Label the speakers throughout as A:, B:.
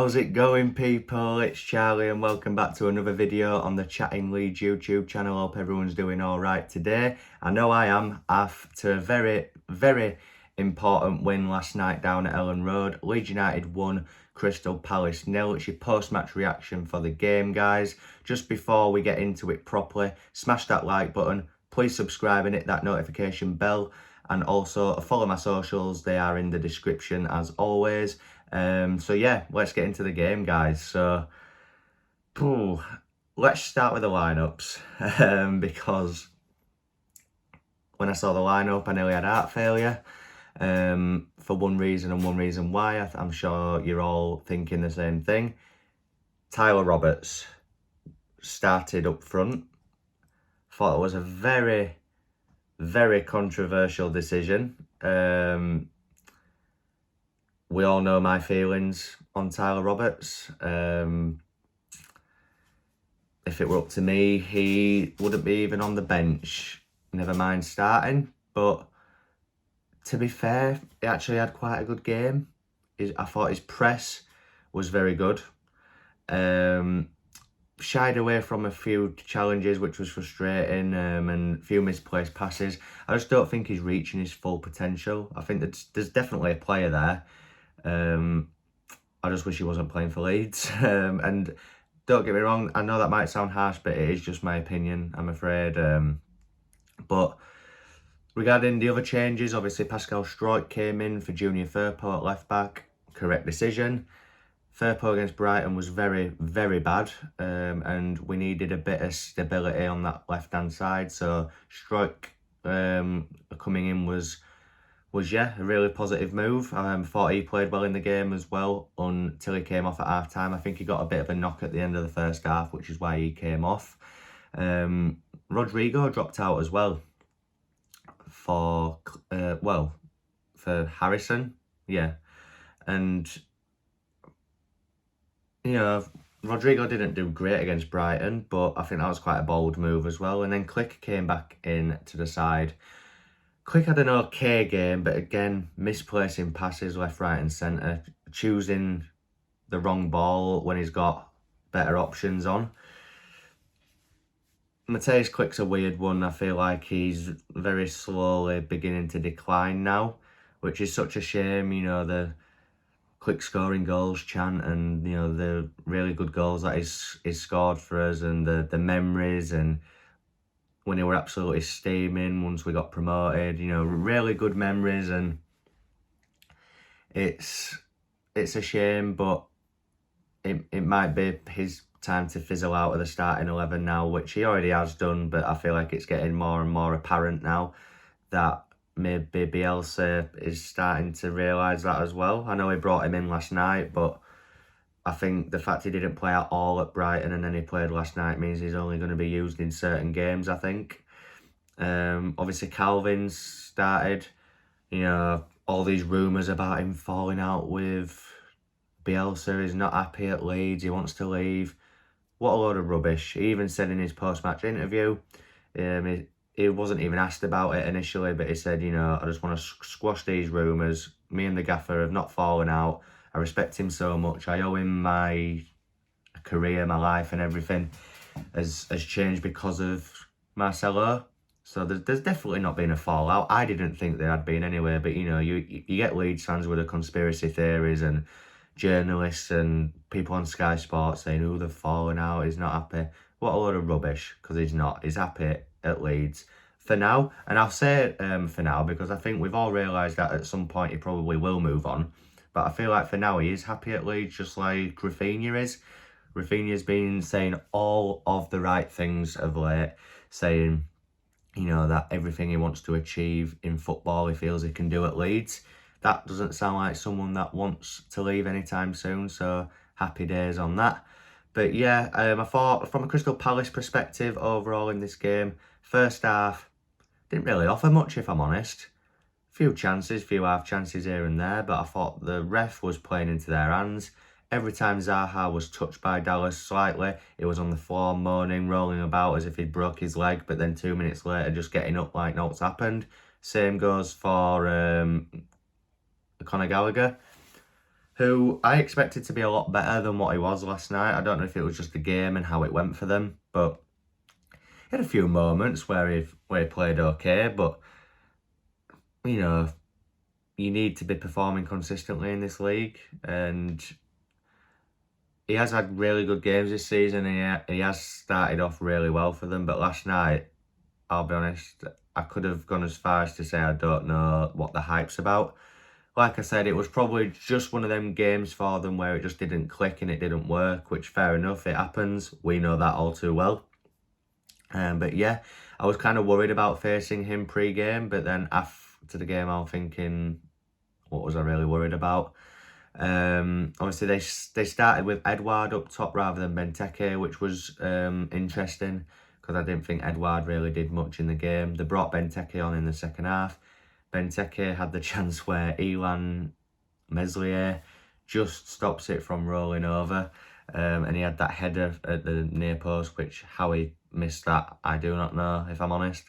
A: How's it going, people? It's Charlie and welcome back to another video on the Chatting Leeds YouTube channel. Hope everyone's doing all right today. I know I am, after a very, very important win last night down at Elland Road. Leeds United won, Crystal Palace 0. It's your post-match reaction for the game, guys. Just before we get into it properly, smash that like button. Please subscribe and hit that notification bell. And also follow my socials. They are in the description as always. So yeah, let's get into the game, guys. So, let's start with the lineups, because when I saw the lineup, I nearly had heart failure, for one reason and one reason why. I'm sure you're all thinking the same thing. Tyler Roberts started up front. Thought it was a very, very controversial decision. We all know my feelings on Tyler Roberts. If it were up to me, he wouldn't be even on the bench, never mind starting. But to be fair, he actually had quite a good game. I thought his press was very good. Shied away from a few challenges, which was frustrating, and a few misplaced passes. I just don't think he's reaching his full potential. I think there's definitely a player there. I just wish he wasn't playing for Leeds. And don't get me wrong, I know that might sound harsh, but it is just my opinion, I'm afraid. But regarding the other changes, obviously Pascal Struijk came in for Junior Firpo at left back. Correct decision. Firpo against Brighton was very, very bad, and we needed a bit of stability on that left-hand side. So Struijk coming in was yeah, a really positive move. Thought he played well in the game as well until he came off at half-time. I think he got a bit of a knock at the end of the first half, which is why he came off. Rodrigo dropped out as well for Harrison, yeah. And you know, Rodrigo didn't do great against Brighton, but I think that was quite a bold move as well. And then Click came back in to the side. Click had an okay game, but again, misplacing passes left, right and centre. Choosing the wrong ball when he's got better options on. Mateus Click's a weird one. I feel like he's very slowly beginning to decline now, which is such a shame. You know, the Click scoring goals chant, and you know, the really good goals that he's scored for us, and the memories, and when they were absolutely steaming once we got promoted, you know, really good memories. And it's a shame, but it might be his time to fizzle out of the starting 11 now, which he already has done, but I feel like it's getting more and more apparent now that maybe Bielsa is starting to realise that as well. I know he brought him in last night, but I think the fact he didn't play at all at Brighton and then he played last night means he's only going to be used in certain games, I think. Obviously Calvin's started. You know, all these rumours about him falling out with Bielsa. He's not happy at Leeds, he wants to leave. What a load of rubbish. He even said in his post-match interview, he wasn't even asked about it initially, but he said, you know, I just want to squash these rumours. Me and the gaffer have not fallen out. I respect him so much. I owe him my career, my life and everything has changed because of Marcelo. So there's definitely not been a fallout. I didn't think there had been anyway, but you know, you get Leeds fans with the conspiracy theories and journalists and people on Sky Sports saying, oh, they've fallen out, he's not happy. What a load of rubbish, because he's not. He's happy at Leeds for now. And I'll say for now because I think we've all realised that at some point he probably will move on. But I feel like for now he is happy at Leeds, just like Raphinha is. Raphinha's been saying all of the right things of late, saying, you know, that everything he wants to achieve in football he feels he can do at Leeds. That doesn't sound like someone that wants to leave anytime soon, so happy days on that. But yeah, I thought from a Crystal Palace perspective overall in this game, first half didn't really offer much, if I'm honest. Few chances, few half chances here and there, but I thought the ref was playing into their hands. Every time Zaha was touched by Dallas slightly, he was on the floor moaning, rolling about as if he'd broke his leg, but then 2 minutes later just getting up like nothing's happened. Same goes for Conor Gallagher. who I expected to be a lot better than what he was last night. I don't know if it was just the game and how it went for them, but he had a few moments where he played okay, but, you know, you need to be performing consistently in this league, and he has had really good games this season, and he has started off really well for them, but last night, I'll be honest, I could have gone as far as to say I don't know what the hype's about. Like I said, it was probably just one of them games for them where it just didn't click and it didn't work, which fair enough, it happens. We know that all too well. But yeah, I was kind of worried about facing him pre-game, but then after the game, I'm thinking, what was I really worried about? Obviously, they started with Edouard up top rather than Benteke, which was interesting because I didn't think Edouard really did much in the game. They brought Benteke on in the second half. Benteke had the chance where Elland Meslier just stops it from rolling over, and he had that header at the near post, which how he missed that, I do not know, if I'm honest.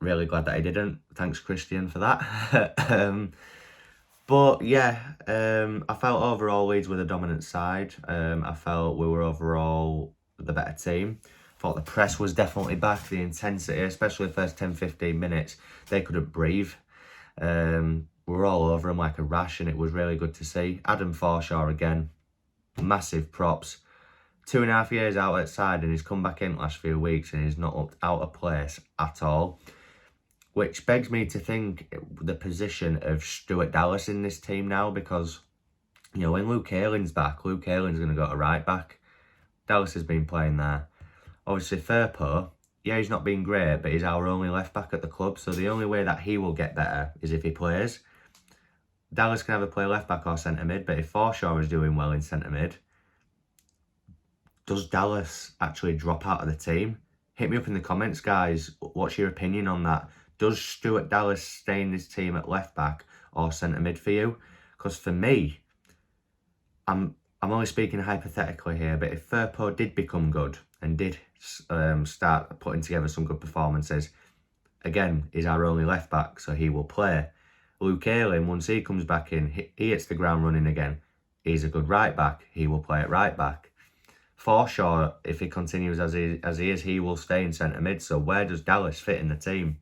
A: Really glad that he didn't. Thanks, Christian, for that. But yeah, I felt overall Leeds were the dominant side. I felt we were overall the better team. Thought the press was definitely back, the intensity, especially the first 10-15 minutes, they couldn't breathe. We were all over them like a rash, and it was really good to see. Adam Forshaw again, massive props. 2.5 years out outside, and he's come back in the last few weeks and he's not out of place at all. Which begs me to think the position of Stuart Dallas in this team now, because, you know, when Luke Aylin's back, Luke Aylin's going to go to right back. Dallas has been playing there. Obviously, Firpo, yeah, he's not been great, but he's our only left back at the club, so the only way that he will get better is if he plays. Dallas can either play left back or centre mid, but if Forshaw is doing well in centre mid, does Dallas actually drop out of the team? Hit me up in the comments, guys. What's your opinion on that? Does Stuart Dallas stay in this team at left back or centre mid for you? Because for me, I'm only speaking hypothetically here, but if Firpo did become good and did start putting together some good performances, again, he's our only left back, so he will play. Luke Ayling, once he comes back in, he hits the ground running again. He's a good right back. He will play at right back. Forshaw, if he continues as he is, he will stay in centre mid. So where does Dallas fit in the team?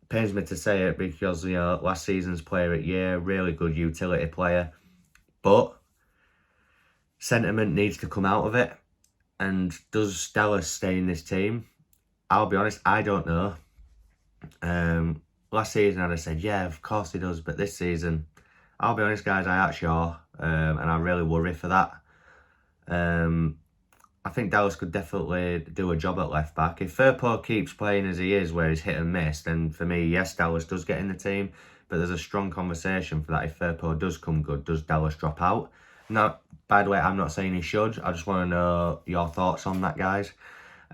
A: Pains me to say it because, you know, last season's player at year, really good utility player, but sentiment needs to come out of it. And does Dallas stay in this team? I'll be honest, I don't know. Last season I'd have said, yeah, of course he does, but this season, I'll be honest, guys, I ain't sure, and I really worry for that. I think Dallas could definitely do a job at left back. If Firpo keeps playing as he is, where he's hit and miss, then for me, yes, Dallas does get in the team. But there's a strong conversation for that. If Firpo does come good, does Dallas drop out? Now, by the way, I'm not saying he should. I just want to know your thoughts on that, guys.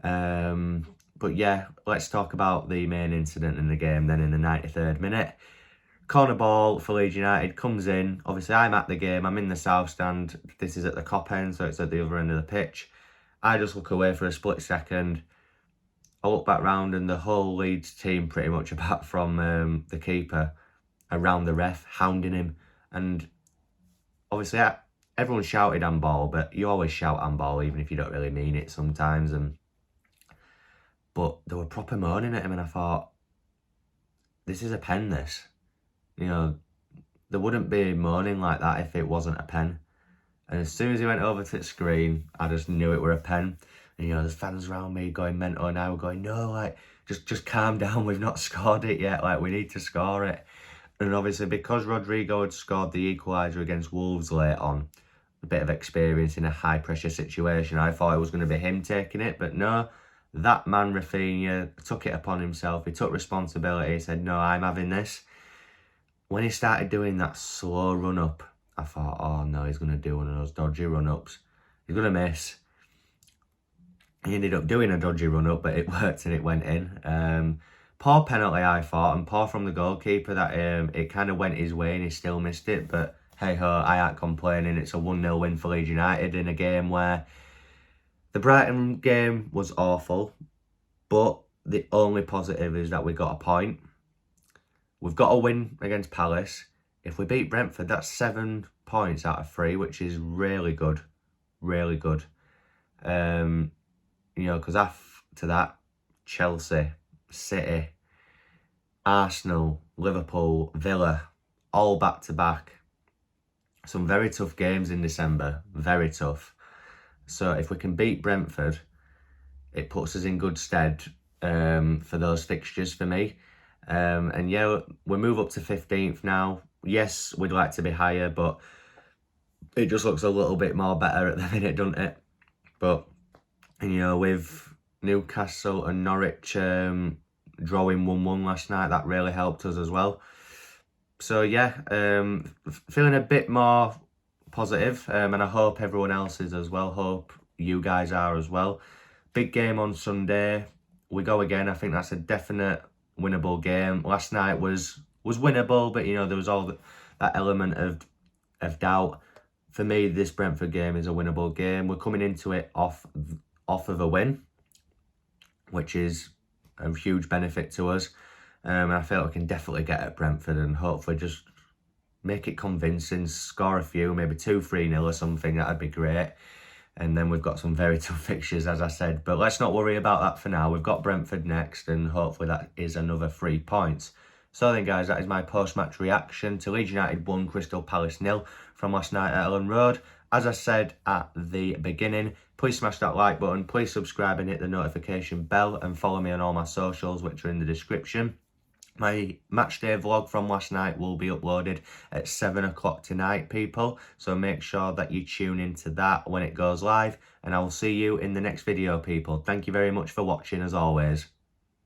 A: But yeah, let's talk about the main incident in the game then in the 93rd minute. Corner ball for Leeds United comes in. Obviously, I'm at the game. I'm in the south stand. This is at the Kop end, so it's at the other end of the pitch. I just look away for a split second. I look back round and the whole Leeds team, pretty much apart from the keeper, around the ref, hounding him. And obviously, everyone shouted handball, but you always shout handball even if you don't really mean it sometimes. But they were proper moaning at him, and I thought, this is a pen, this. You know, they wouldn't be moaning like that if it wasn't a pen. And as soon as he went over to the screen, I just knew it were a pen. And, you know, there's fans around me going mental, and I were going, no, like, just calm down. We've not scored it yet. Like, we need to score it. And obviously, because Rodrigo had scored the equaliser against Wolves late on, a bit of experience in a high-pressure situation, I thought it was going to be him taking it. But no, that man, Raphinha, took it upon himself. He took responsibility. He said, no, I'm having this. When he started doing that slow run-up, I thought, oh no, he's going to do one of those dodgy run-ups. He's going to miss. He ended up doing a dodgy run-up, but it worked and it went in. Poor penalty, I thought, and poor from the goalkeeper that it kind of went his way and he still missed it. But hey-ho, I ain't complaining. It's a 1-0 win for Leeds United in a game where the Brighton game was awful, but the only positive is that we got a point. We've got a win against Palace. if we beat Brentford, that's 7 points out of 3, which is really good. Really good. You know, because after that, Chelsea, City, Arsenal, Liverpool, Villa, all back-to-back. Some very tough games in December, very tough. So if we can beat Brentford, it puts us in good stead for those fixtures for me. And yeah, we move up to 15th now. Yes, we'd like to be higher, but it just looks a little bit more better at the minute, doesn't it? But, you know, with Newcastle and Norwich drawing 1-1 last night, that really helped us as well. So yeah, feeling a bit more positive, and I hope everyone else is as well. Hope you guys are as well. Big game on Sunday. We go again. I think that's a definite winnable game. Last night was winnable, but you know there was all that element of doubt. For me, this Brentford game is a winnable game. We're coming into it off of a win, which is a huge benefit to us. And I feel we can definitely get at Brentford and hopefully just make it convincing, score a few, maybe 2-3-0 or something. That'd be great. And then we've got some very tough fixtures, as I said. But let's not worry about that for now. We've got Brentford next, and hopefully that is another 3 points. So then, guys, that is my post-match reaction to Leeds United 1, Crystal Palace 0 from last night at Elland Road. As I said at the beginning, please smash that like button, please subscribe and hit the notification bell, and follow me on all my socials, which are in the description. My matchday vlog from last night will be uploaded at 7 o'clock tonight, people. So make sure that you tune into that when it goes live. And I will see you in the next video, people. Thank you very much for watching, as always.